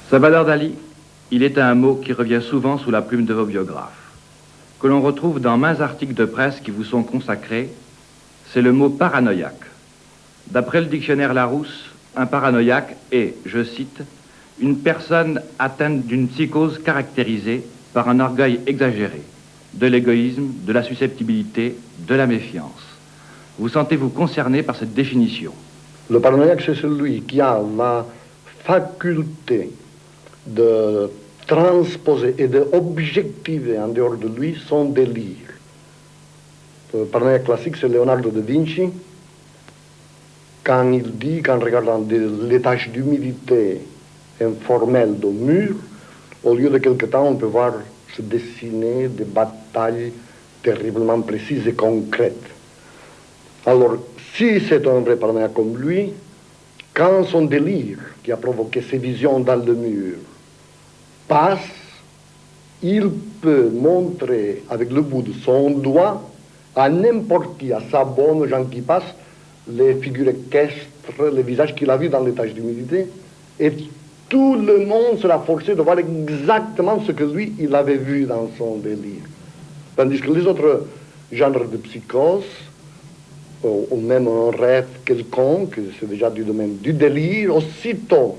Salvador Dali, il est un mot qui revient souvent sous la plume de vos biographes, que l'on retrouve dans maints articles de presse qui vous sont consacrés, c'est le mot paranoïaque. D'après le dictionnaire Larousse, un paranoïaque est, je cite, une personne atteinte d'une psychose caractérisée par un orgueil exagéré, de l'égoïsme, de la susceptibilité, de la méfiance. Vous sentez-vous concerné par cette définition? Le paranoïaque, c'est celui qui a la faculté de transposer et d'objectiver en dehors de lui son délire. Le paranoïaque classique, c'est Leonardo da Vinci, quand il dit qu'en regardant les taches d'humidité informelles de mur, au lieu de quelque temps, on peut voir se dessiner des batailles terriblement précises et concrètes. Alors, si c'est un vrai paranoïaque comme lui, quand son délire, qui a provoqué ces visions dans le mur, passe, il peut montrer avec le bout de son doigt à n'importe qui, à sa bonne, aux gens qui passent, les figures équestres, les visages qu'il a vus dans les taches d'humidité, et tout le monde sera forcé de voir exactement ce que lui, il avait vu dans son délire. Tandis que les autres genres de psychose, ou même un rêve quelconque, c'est déjà du domaine du délire, aussitôt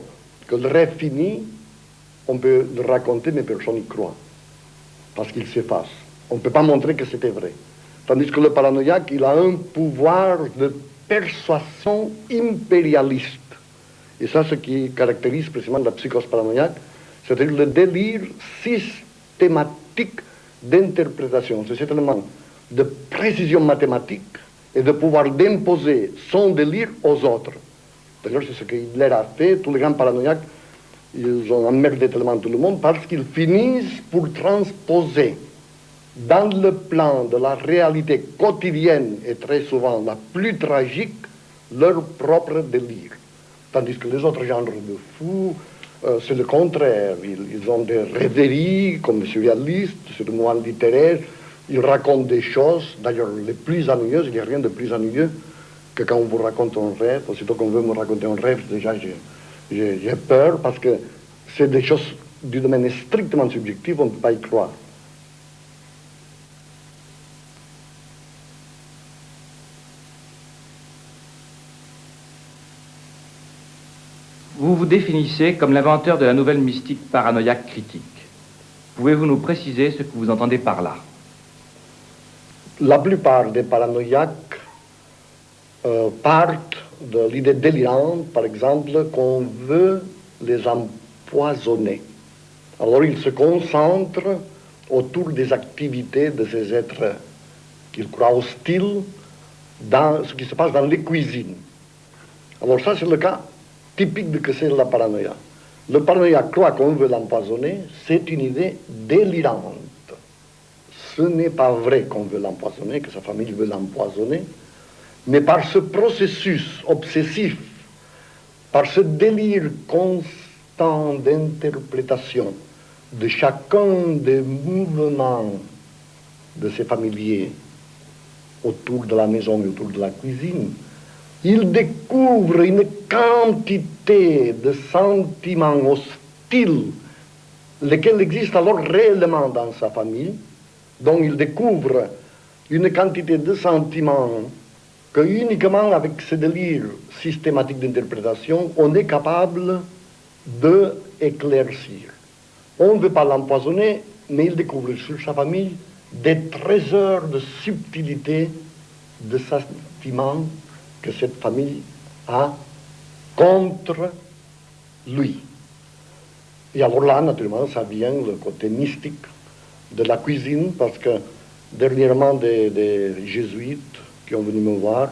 que le rêve finit, on peut le raconter, mais personne n'y croit, parce qu'il s'efface. On ne peut pas montrer que c'était vrai. Tandis que le paranoïaque, il a un pouvoir de persuasion impérialiste. Et ça, ce qui caractérise précisément la psychose paranoïaque, c'est-à-dire le délire systématique d'interprétation. C'est cet élément de précision mathématique et de pouvoir d'imposer son délire aux autres. D'ailleurs, c'est ce qu'Hitler a fait. Tous les grands paranoïaques, ils ont emmerdé tellement tout le monde parce qu'ils finissent pour transposer dans le plan de la réalité quotidienne et très souvent la plus tragique, leur propre délire. Tandis que les autres genres de fous, c'est le contraire. Ils ont des rêveries comme les surréalistes, c'est le moine littéraire. Ils racontent des choses, d'ailleurs les plus ennuyeuses. Il n'y a rien de plus ennuyeux que quand on vous raconte un rêve. Aussitôt qu'on veut me raconter un rêve, déjà j'ai peur parce que c'est des choses du domaine strictement subjectif, on ne peut pas y croire. Vous vous définissez comme l'inventeur de la nouvelle mystique paranoïaque critique. Pouvez-vous nous préciser ce que vous entendez par là? La plupart des paranoïaques partent de l'idée délirante, par exemple, qu'on veut les empoisonner. Alors ils se concentrent autour des activités de ces êtres qu'ils croient hostiles dans ce qui se passe dans les cuisines. Alors ça, c'est le cas typique de que c'est la paranoïa. Le paranoïaque croit qu'on veut l'empoisonner, c'est une idée délirante. Ce n'est pas vrai qu'on veut l'empoisonner, que sa famille veut l'empoisonner, mais par ce processus obsessif, par ce délire constant d'interprétation de chacun des mouvements de ses familiers autour de la maison et autour de la cuisine, il découvre une quantité de sentiments hostiles, lesquels existent alors réellement dans sa famille, dont il découvre une quantité de sentiments que uniquement avec ce délire systématique d'interprétation, on est capable d'éclaircir. On ne veut pas l'empoisonner, mais il découvre sur sa famille des trésors de subtilité, de sentiments que cette famille a contre lui. Et alors là, naturellement, ça vient le côté mystique de la cuisine, parce que dernièrement, des jésuites qui ont venu me voir,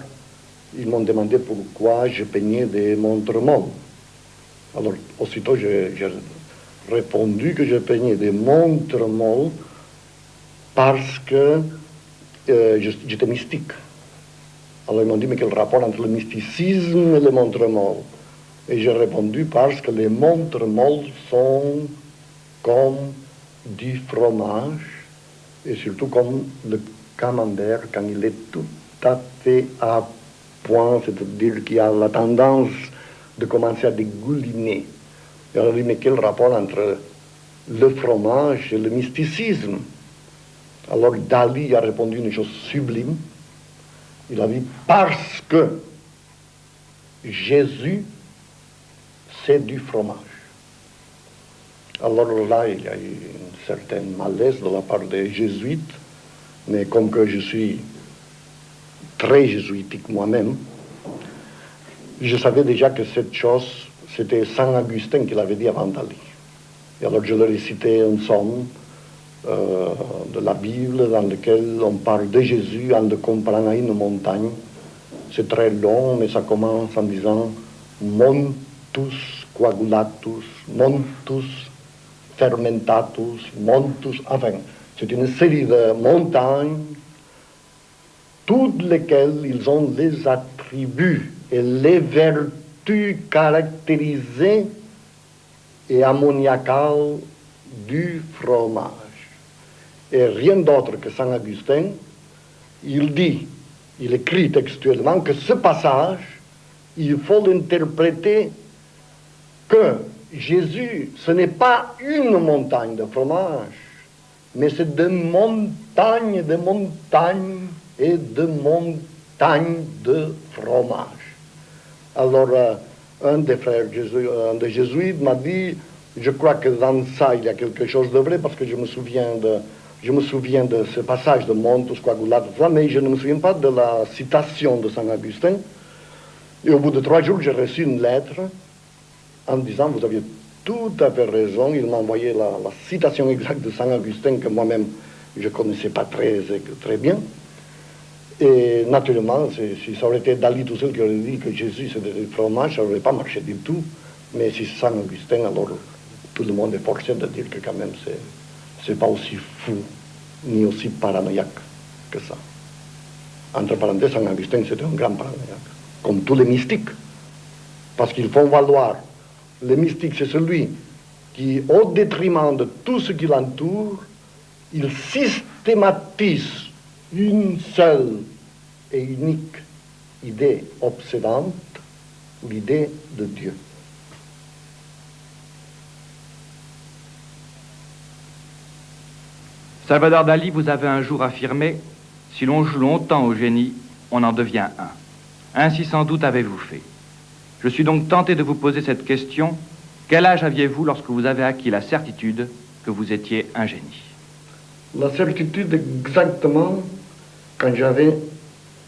ils m'ont demandé pourquoi je peignais des montres molles. Alors, aussitôt, j'ai répondu que je peignais des montres molles parce que j'étais mystique. Alors ils m'ont dit, mais quel rapport entre le mysticisme et les montres molles? Et j'ai répondu, parce que les montres molles sont comme du fromage, et surtout comme le camembert quand il est tout à fait à point, c'est-à-dire qu'il a la tendance de commencer à dégouliner. Et alors il dit, mais quel rapport entre le fromage et le mysticisme? Alors Dali a répondu une chose sublime. Il a dit, parce que Jésus, c'est du fromage. Alors là, il y a eu une certaine malaise de la part des jésuites, mais comme que je suis très jésuitique moi-même, je savais déjà que cette chose, c'était Saint Augustin qui l'avait dit avant Dali. Et alors je leur ai cité un psaume de la Bible dans lequel on parle de Jésus en le comparant à une montagne. C'est très long, mais ça commence en disant Montus coagulatus, montus fermentatus, montus... Enfin, c'est une série de montagnes, toutes lesquelles ils ont les attributs et les vertus caractérisées et ammoniacales du fromage. Et rien d'autre que Saint Augustin, il dit, il écrit textuellement que ce passage, il faut l'interpréter que Jésus, ce n'est pas une montagne de fromage, mais c'est de montagnes et de montagnes de fromage. Alors, un des frères, un des jésuites m'a dit, je crois que dans ça, il y a quelque chose de vrai, parce que je me souviens de ce passage de Montus coagulatus, mais je ne me souviens pas de la citation de Saint Augustin. Et au bout de 3 jours, j'ai reçu une lettre en disant, vous aviez tout à fait raison. Il m'a envoyé la citation exacte de Saint Augustin, que moi-même, je ne connaissais pas très bien. Et naturellement, si ça aurait été Dali tout seul qui aurait dit que Jésus c'était du fromage, ça n'aurait pas marché du tout. Mais si c'est Saint Augustin, alors tout le monde est forcé de dire que quand même c'est pas aussi fou, ni aussi paranoïaque que ça. Entre parenthèses, Saint Augustin c'était un grand paranoïaque, comme tous les mystiques. Parce qu'ils font valoir, le mystique c'est celui qui, au détriment de tout ce qui l'entoure, il systématise une seule et unique idée obsédante, l'idée de Dieu. Salvador Dali vous avait un jour affirmé, si l'on joue longtemps au génie, on en devient un. Ainsi sans doute avez-vous fait. Je suis donc tenté de vous poser cette question. Quel âge aviez-vous lorsque vous avez acquis la certitude que vous étiez un génie? La certitude exactement quand j'avais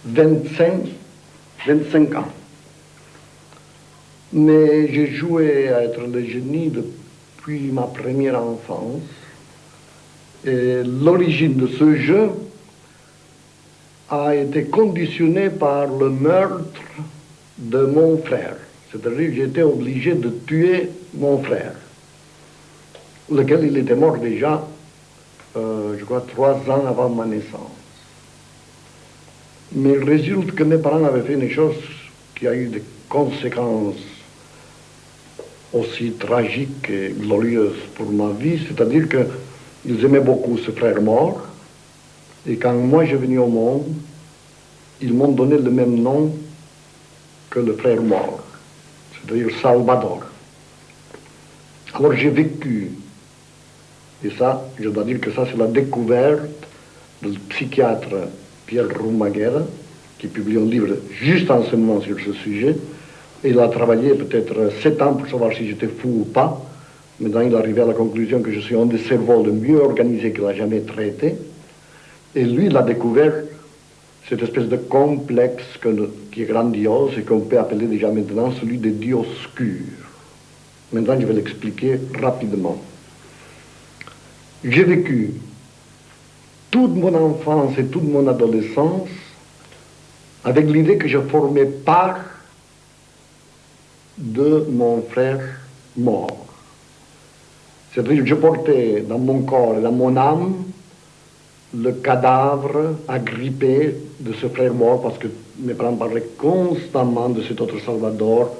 25 ans. Mais j'ai joué à être le génie depuis ma première enfance. Et l'origine de ce jeu a été conditionnée par le meurtre de mon frère. C'est-à-dire que j'étais obligé de tuer mon frère, lequel il était mort déjà, je crois, 3 ans avant ma naissance. Mais il résulte que mes parents avaient fait une chose qui a eu des conséquences aussi tragiques et glorieuses pour ma vie, c'est-à-dire qu'ils aimaient beaucoup ce frère mort, et quand moi j'ai venu au monde, ils m'ont donné le même nom que le frère mort, c'est-à-dire Salvador. Alors j'ai vécu, et ça, je dois dire que ça c'est la découverte du psychiatre Pierre Rumaguera, qui publie un livre juste en ce moment sur ce sujet. Et il a travaillé peut-être 7 ans pour savoir si j'étais fou ou pas. Maintenant, il est arrivé à la conclusion que je suis un des cerveaux le mieux organisé qu'il a jamais traité. Et lui, il a découvert cette espèce de complexe qui est grandiose et qu'on peut appeler déjà maintenant celui des dioscures. Maintenant, je vais l'expliquer rapidement. J'ai vécu toute mon enfance et toute mon adolescence avec l'idée que je formais part de mon frère mort. C'est-à-dire que je portais dans mon corps et dans mon âme le cadavre agrippé de ce frère mort, parce que mes parents parlaient constamment de cet autre Salvador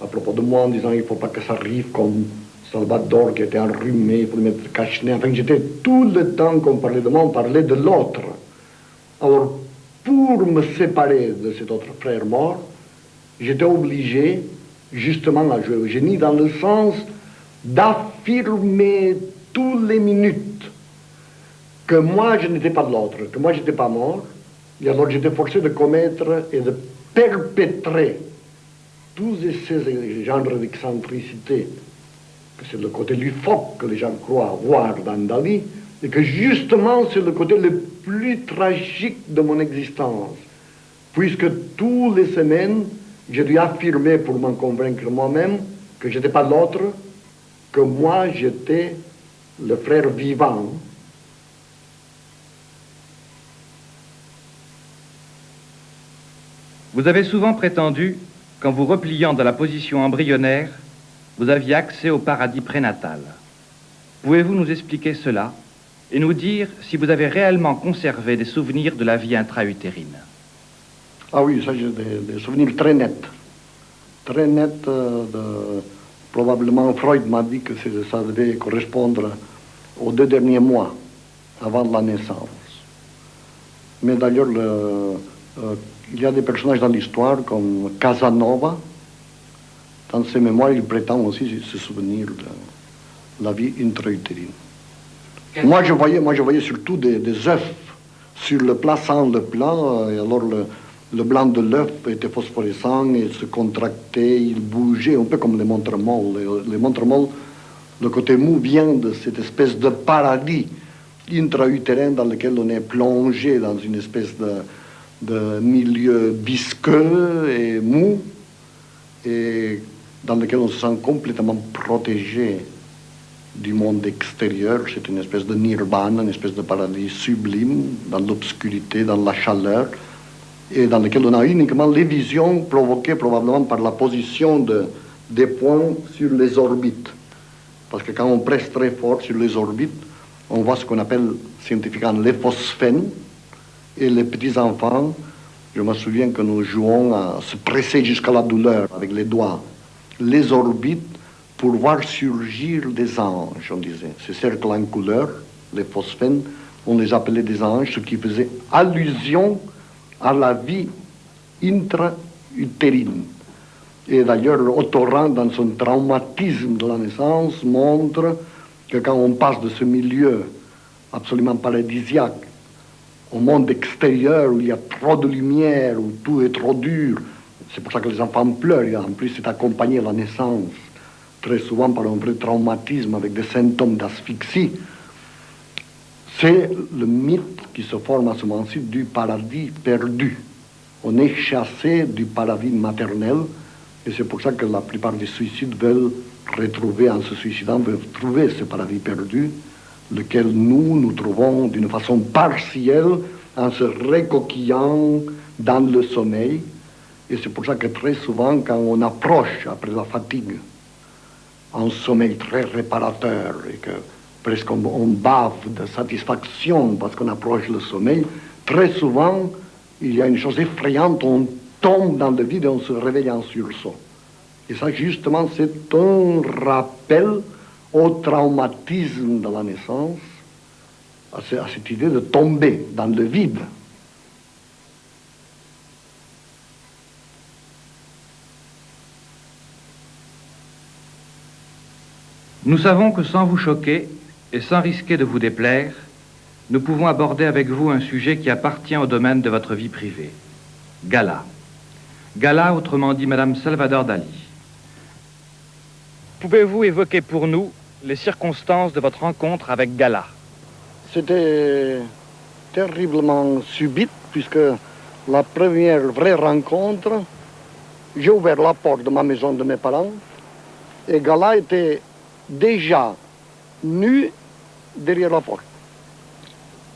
à propos de moi, en disant il ne faut pas que ça arrive comme Salvador qui était enrhumé, il faut le mettre cache-nez. Enfin, j'étais tout le temps qu'on parlait de moi, on parlait de l'autre. Alors, pour me séparer de cet autre frère mort, j'étais obligé justement à jouer au génie dans le sens d'affirmer toutes les minutes que moi je n'étais pas de l'autre, que moi je n'étais pas mort, et alors j'étais forcé de commettre et de perpétrer tous ces genres d'excentricité, que c'est le côté loufoque que les gens croient voir dans Dali, et que justement c'est le côté le plus tragique de mon existence, puisque toutes les semaines, j'ai dû affirmer pour m'en convaincre moi-même que je n'étais pas l'autre, que moi j'étais le frère vivant. Vous avez souvent prétendu qu'en vous repliant dans la position embryonnaire, vous aviez accès au paradis prénatal. Pouvez-vous nous expliquer cela et nous dire si vous avez réellement conservé des souvenirs de la vie intra-utérine? Ah oui, ça j'ai des souvenirs très nets. Très nets. Probablement Freud m'a dit que ça devait correspondre aux 2 derniers mois avant la naissance. Mais d'ailleurs, il y a des personnages dans l'histoire comme Casanova. Dans ses mémoires, il prétend aussi se souvenir de la vie intra-utérine. Moi, je voyais surtout des œufs sur le plat sans le plat, et alors le blanc de l'œuf était phosphorescent et se contractait, il bougeait, un peu comme les montres molles. Les montres molles, le côté mou vient de cette espèce de paradis intra-utérin dans lequel on est plongé dans une espèce de milieu visqueux et mou, et dans lequel on se sent complètement protégé du monde extérieur. C'est une espèce de nirvana, une espèce de paradis sublime, dans l'obscurité, dans la chaleur, et dans lequel on a uniquement les visions provoquées probablement par la position des points sur les orbites. Parce que quand on presse très fort sur les orbites, on voit ce qu'on appelle scientifiquement les phosphènes, et les petits-enfants, je me souviens que nous jouons à se presser jusqu'à la douleur avec les doigts, les orbites, pour voir surgir des anges, on disait. Ces cercles en couleur, les phosphènes, on les appelait des anges, ce qui faisait allusion à la vie intra-utérine. Et d'ailleurs, Otto dans son traumatisme de la naissance, montre que quand on passe de ce milieu absolument paradisiaque au monde extérieur où il y a trop de lumière, où tout est trop dur, c'est pour ça que les enfants pleurent, et en plus c'est accompagné à la naissance, très souvent par un vrai traumatisme avec des symptômes d'asphyxie. C'est le mythe qui se forme à ce moment-ci du paradis perdu. On est chassé du paradis maternel, et c'est pour ça que la plupart des suicides veulent retrouver, en se suicidant, veulent trouver ce paradis perdu, lequel nous trouvons d'une façon partielle en se recoquillant dans le sommeil. Et c'est pour ça que très souvent, quand on approche, après la fatigue, un sommeil très réparateur, et que presque on bave de satisfaction parce qu'on approche le sommeil, très souvent, il y a une chose effrayante, on tombe dans le vide et on se réveille en sursaut. Et ça, justement, c'est un rappel au traumatisme de la naissance, à cette idée de tomber dans le vide. Nous savons que sans vous choquer et sans risquer de vous déplaire, nous pouvons aborder avec vous un sujet qui appartient au domaine de votre vie privée. Gala. Gala, autrement dit Madame Salvador Dali. Pouvez-vous évoquer pour nous les circonstances de votre rencontre avec Gala? C'était terriblement subite, puisque la première vraie rencontre, j'ai ouvert la porte de ma maison de mes parents, et Gala était déjà nu derrière la porte.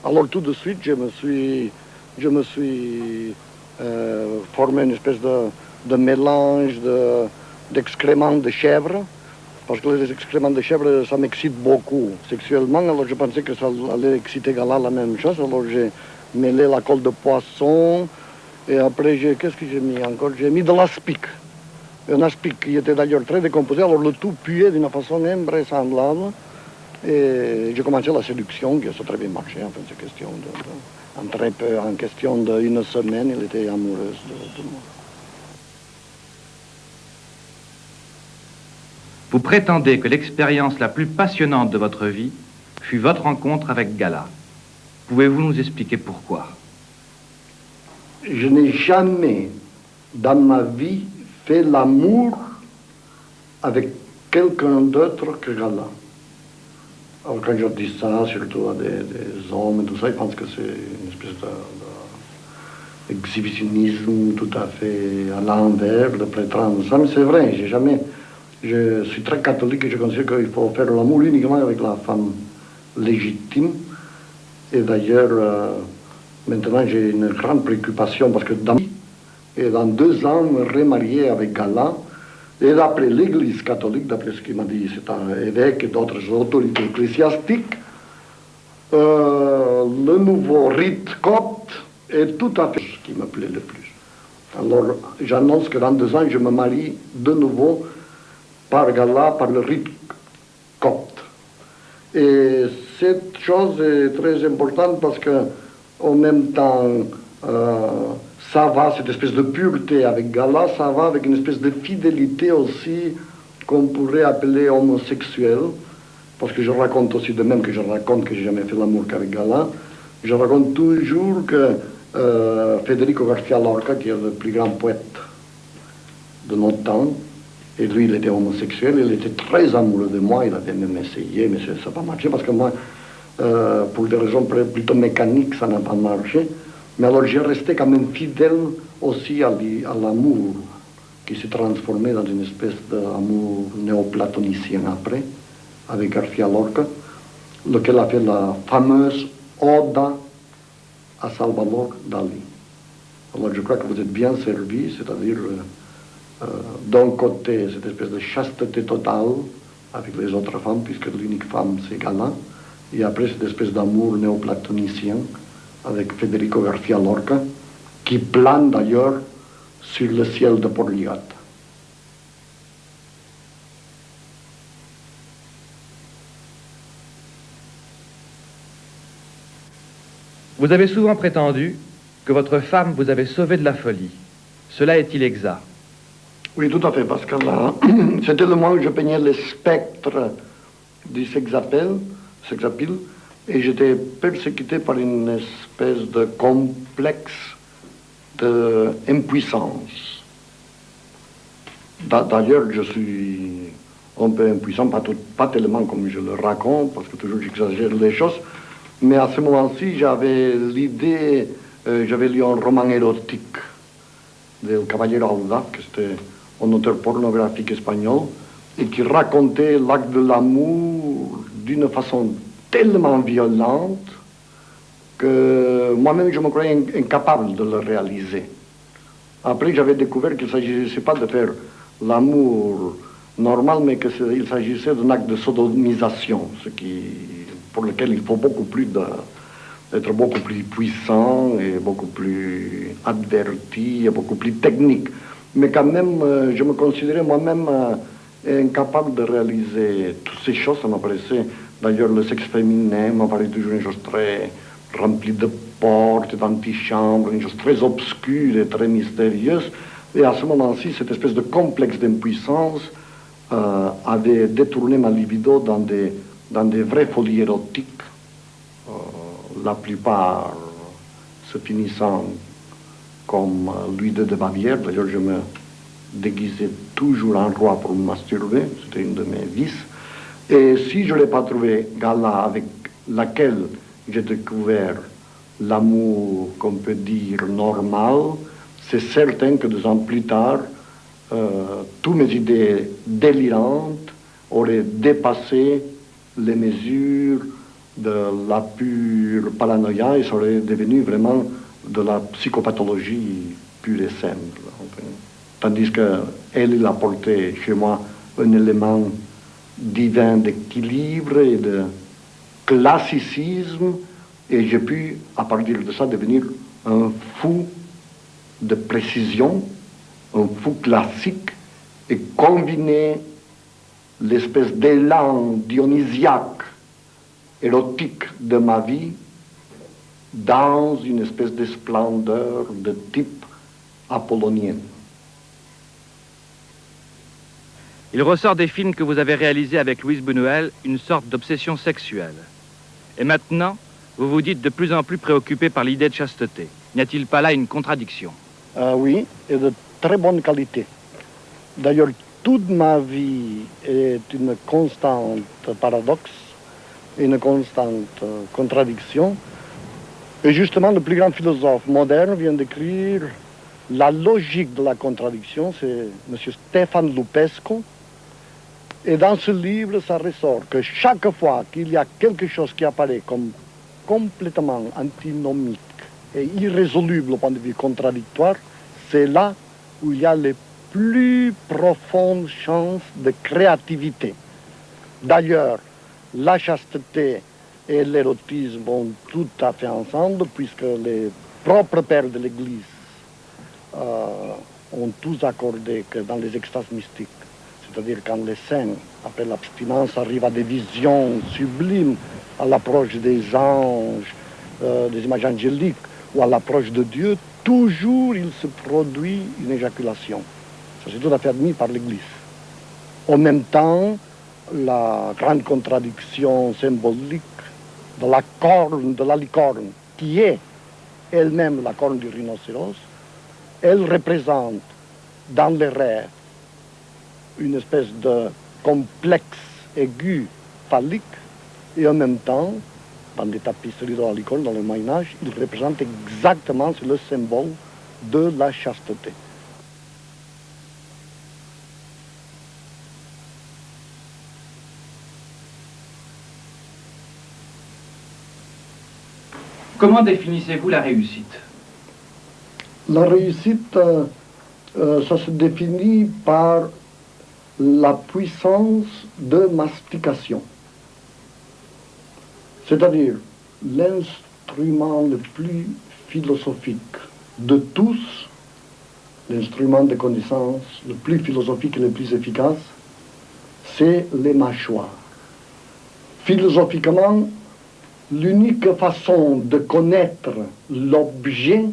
Alors tout de suite, je me suis formé une espèce de mélange d'excréments de chèvre Parce que les excréments de chèvre, ça m'excite beaucoup sexuellement, alors je pensais que ça allait exciter Gala la même chose, alors j'ai mêlé la colle de poisson, et après, qu'est-ce que j'ai mis encore? J'ai mis de l'aspic. Un aspic qui était d'ailleurs très décomposé, alors le tout puait d'une façon invraisemblable. Et j'ai commencé la séduction, qui a très bien marché. Enfin, c'est question en question d'une semaine, elle était amoureuse de moi. Vous prétendez que l'expérience la plus passionnante de votre vie fut votre rencontre avec Gala. Pouvez-vous nous expliquer pourquoi? Je n'ai jamais, dans ma vie, fait l'amour avec quelqu'un d'autre que Gala. Alors quand je dis ça, surtout à des hommes et tout ça, ils pensent que c'est une espèce d'exhibitionnisme tout à fait à l'envers, de prétendre ça, mais c'est vrai, je suis très catholique et je considère qu'il faut faire l'amour uniquement avec la femme légitime. Et d'ailleurs, maintenant j'ai une grande préoccupation parce que dans 2 ans, me remarier avec Gala. Et d'après l'Église catholique, d'après ce qu'il m'a dit cet évêque et d'autres autorités ecclésiastiques, le nouveau rite copte est tout à fait ce qui me plaît le plus. Alors j'annonce que dans 2 ans, je me marie de nouveau par Gala, par le rite copte. Et cette chose est très importante parce que, en même temps, ça va, cette espèce de pureté avec Gala, ça va avec une espèce de fidélité aussi qu'on pourrait appeler homosexuelle, parce que je raconte aussi, de même que je raconte que j'ai jamais fait l'amour qu'avec Gala, je raconte toujours que Federico García Lorca, qui est le plus grand poète de notre temps, et lui il était homosexuel, il était très amoureux de moi, il avait même essayé, mais ça n'a pas marché, parce que moi, pour des raisons plutôt mécaniques, ça n'a pas marché. Mais alors j'ai resté quand même fidèle aussi à l'amour qui s'est transformé dans une espèce d'amour néoplatonicien après, avec García Lorca, lequel a fait la fameuse Oda à Salvador Dali. Alors je crois que vous êtes bien servi, c'est-à-dire d'un côté cette espèce de chasteté totale avec les autres femmes, puisque l'unique femme c'est Gala, et après cette espèce d'amour néoplatonicien avec Federico García Lorca, qui plane d'ailleurs sur le ciel de Porligat. Vous avez souvent prétendu que votre femme vous avait sauvé de la folie. Cela est-il exact? Oui, tout à fait, parce que là, c'était le moment où je peignais le spectre du sexapile, et j'étais persécuté par une espèce de complexe d'impuissance. D'ailleurs, je suis un peu impuissant, pas tellement comme je le raconte, parce que toujours j'exagère les choses, mais à ce moment-ci, j'avais l'idée, j'avais lu un roman érotique de Caballero Audaz, que c'était un auteur pornographique espagnol, et qui racontait l'acte de l'amour d'une façon tellement violente que moi-même je me croyais incapable de le réaliser. Après j'avais découvert qu'il ne s'agissait pas de faire l'amour normal, mais qu'il s'agissait d'un acte de sodomisation, pour lequel il faut être beaucoup plus puissant et beaucoup plus averti et beaucoup plus technique. Mais quand même, je me considérais moi-même incapable de réaliser toutes ces choses, ça m'apparaissait. D'ailleurs, le sexe féminin m'apparaît toujours une chose très remplie de portes, d'antichambres, une chose très obscure et très mystérieuse. Et à ce moment-ci, cette espèce de complexe d'impuissance avait détourné ma libido dans des vraies folies érotiques, la plupart se finissant comme Louis II de Bavière. D'ailleurs, je me déguisais toujours en roi pour me masturber, c'était une de mes vices. Et si je n'ai pas trouvé Gala avec laquelle j'ai découvert l'amour qu'on peut dire normal, c'est certain que 2 ans plus tard, toutes mes idées délirantes auraient dépassé les mesures de la pure paranoïa et ça aurait devenu vraiment de la psychopathologie pure et simple. Enfin. Tandis qu'elle, il apportait chez moi un élément divin d'équilibre et de classicisme, et j'ai pu, à partir de ça, devenir un fou de précision, un fou classique, et combiner l'espèce d'élan dionysiaque, érotique de ma vie dans une espèce de splendeur de type apollonien. Il ressort des films que vous avez réalisés avec Luis Buñuel une sorte d'obsession sexuelle. Et maintenant, vous vous dites de plus en plus préoccupé par l'idée de chasteté. N'y a-t-il pas là une contradiction? Oui, et de très bonne qualité. D'ailleurs, toute ma vie est une constante paradoxe, une constante contradiction. Et justement, le plus grand philosophe moderne vient d'écrire la logique de la contradiction, c'est M. Stéphane Lupescu. Et dans ce livre, ça ressort que chaque fois qu'il y a quelque chose qui apparaît comme complètement antinomique et irrésoluble au point de vue contradictoire, c'est là où il y a les plus profondes chances de créativité. D'ailleurs, la chasteté et l'érotisme vont tout à fait ensemble, puisque les propres pères de l'Église ont tous accordé que dans les extases mystiques, c'est-à-dire quand les saints, après l'abstinence, arrivent à des visions sublimes, à l'approche des anges, des images angéliques, ou à l'approche de Dieu, toujours il se produit une éjaculation. Ça, c'est tout à fait admis par l'Église. En même temps, la grande contradiction symbolique de la corne, de la licorne, qui est elle-même la corne du rhinocéros, elle représente dans les rêves une espèce de complexe aigu phallique, et en même temps, dans des tapisseries de la licorne, dans le Moyen-Âge, il représente exactement le symbole de la chasteté. Comment définissez-vous la réussite? La réussite, ça se définit par la puissance de mastication. C'est-à-dire l'instrument le plus philosophique de tous, l'instrument de connaissance le plus philosophique et le plus efficace, c'est les mâchoires. Philosophiquement, l'unique façon de connaître l'objet,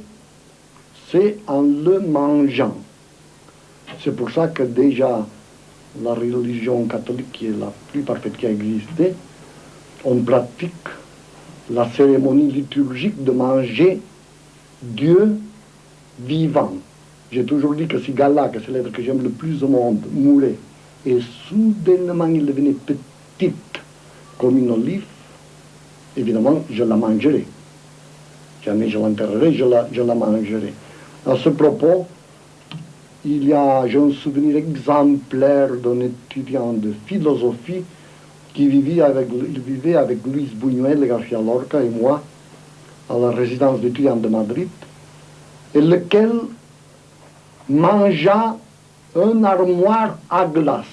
c'est en le mangeant. C'est pour ça que déjà la religion catholique, qui est la plus parfaite qui a existé, on pratique la cérémonie liturgique de manger Dieu vivant. J'ai toujours dit que si Gala, que c'est l'être que j'aime le plus au monde, mourait, et soudainement il devenait petite comme une olive, évidemment, je la mangerai. Jamais je l'enterrerai, je la mangerai. À ce propos, j'ai un souvenir exemplaire d'un étudiant de philosophie qui vivait avec Luis Buñuel et García Lorca et moi à la résidence d'étudiants de Madrid, et lequel mangea un armoire à glace,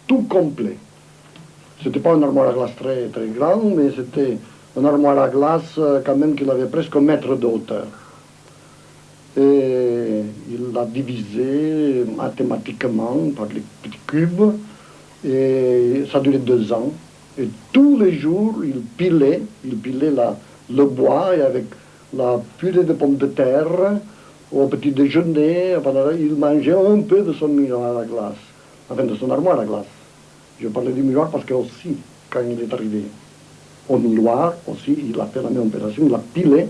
tout complet. C'était pas une armoire à glace très, très grande, mais c'était une armoire à glace quand même qu'il avait presque 1 mètre de hauteur. Et il l'a divisé mathématiquement par les petits cubes, et ça durait 2 ans. Et tous les jours, il pilait le bois, et avec la purée de pommes de terre, au petit déjeuner, il mangeait un peu de son miroir à glace, enfin de son armoire à glace. Je parlais du miroir parce que aussi, quand il est arrivé au miroir, aussi, il a fait la même opération, il a pilé,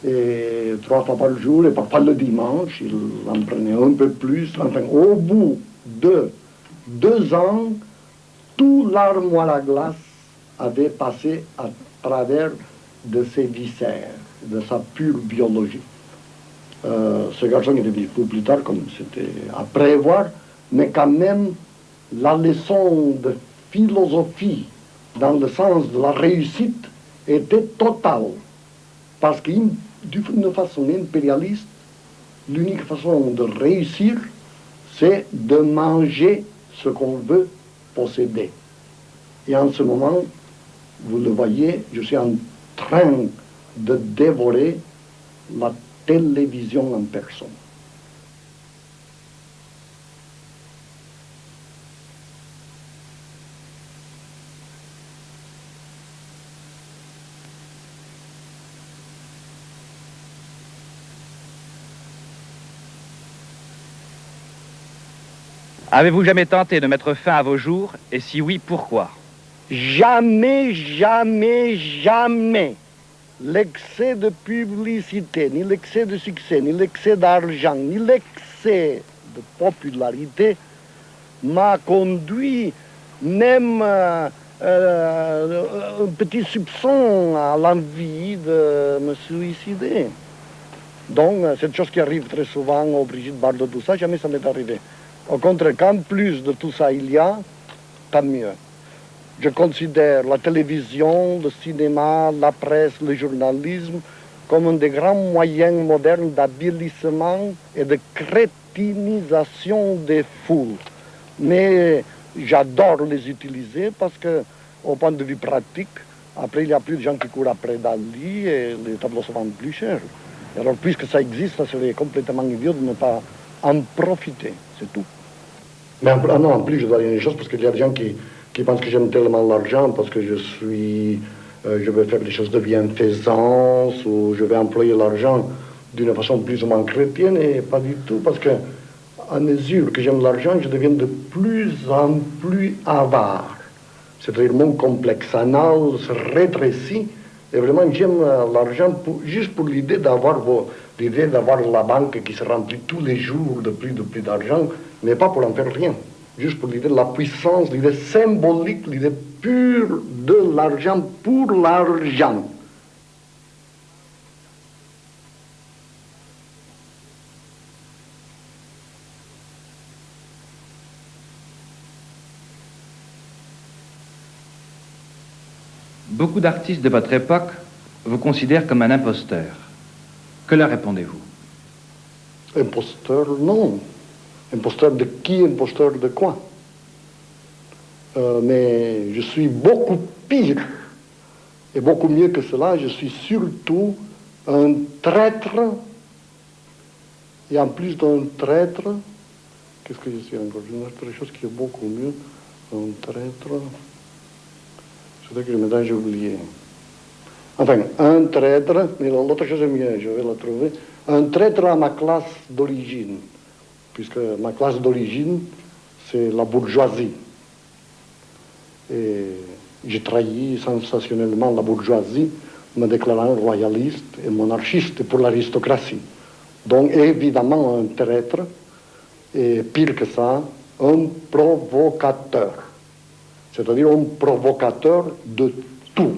et 3 fois par jour, et parfois le dimanche, il en prenait un peu plus. Enfin, au bout de 2 ans, tout l'armoire à glace avait passé à travers de ses viscères, de sa pure biologie. Ce garçon est venu plus tard, comme c'était à prévoir, mais quand même, la leçon de philosophie, dans le sens de la réussite, était totale. Parce que d'une façon impérialiste, l'unique façon de réussir, c'est de manger ce qu'on veut posséder. Et en ce moment, vous le voyez, je suis en train de dévorer la télévision en personne. Avez-vous jamais tenté de mettre fin à vos jours? Et si oui, pourquoi? Jamais, jamais, jamais l'excès de publicité, ni l'excès de succès, ni l'excès d'argent, ni l'excès de popularité m'a conduit même un petit soupçon à l'envie de me suicider. Donc, cette chose qui arrive très souvent aux Brigitte Bardot, tout ça, jamais ça m'est arrivé. Au contraire, qu'en plus de tout ça il y a, tant mieux. Je considère la télévision, le cinéma, la presse, le journalisme comme un des grands moyens modernes d'avilissement et de crétinisation des foules. Mais j'adore les utiliser parce que, au point de vue pratique, après il n'y a plus de gens qui courent après Dali et les tableaux se vendent plus cher. Alors puisque ça existe, ça serait complètement idiot de ne pas en profiter, c'est tout. Mais non, en plus je dois dire une chose parce qu'il y a des gens qui pensent que j'aime tellement l'argent parce que je vais faire des choses de bienfaisance ou je vais employer l'argent d'une façon plus ou moins chrétienne et pas du tout parce que à mesure que j'aime l'argent, je deviens de plus en plus avare. C'est-à-dire mon complexe anal se rétrécit et vraiment j'aime l'argent juste pour l'idée d'avoir la banque qui se remplit tous les jours de plus d'argent, mais pas pour en faire rien. Juste pour l'idée de la puissance, l'idée symbolique, l'idée pure de l'argent pour l'argent. Beaucoup d'artistes de votre époque vous considèrent comme un imposteur. Que leur répondez-vous? Imposteur, non. Imposteur de qui? Imposteur de quoi? Mais je suis beaucoup pire. Et beaucoup mieux que cela, je suis surtout un traître. Et en plus d'un traître, qu'est-ce que je suis encore? Une autre chose qui est beaucoup mieux. Un traître. C'est que maintenant j'ai oublié. Enfin, un traître, mais l'autre chose est mieux, je vais la trouver. Un traître à ma classe d'origine. Puisque ma classe d'origine, c'est la bourgeoisie. Et j'ai trahi sensationnellement la bourgeoisie, me déclarant royaliste et monarchiste pour l'aristocratie. Donc évidemment un traître, et pire que ça, un provocateur. C'est-à-dire un provocateur de tout.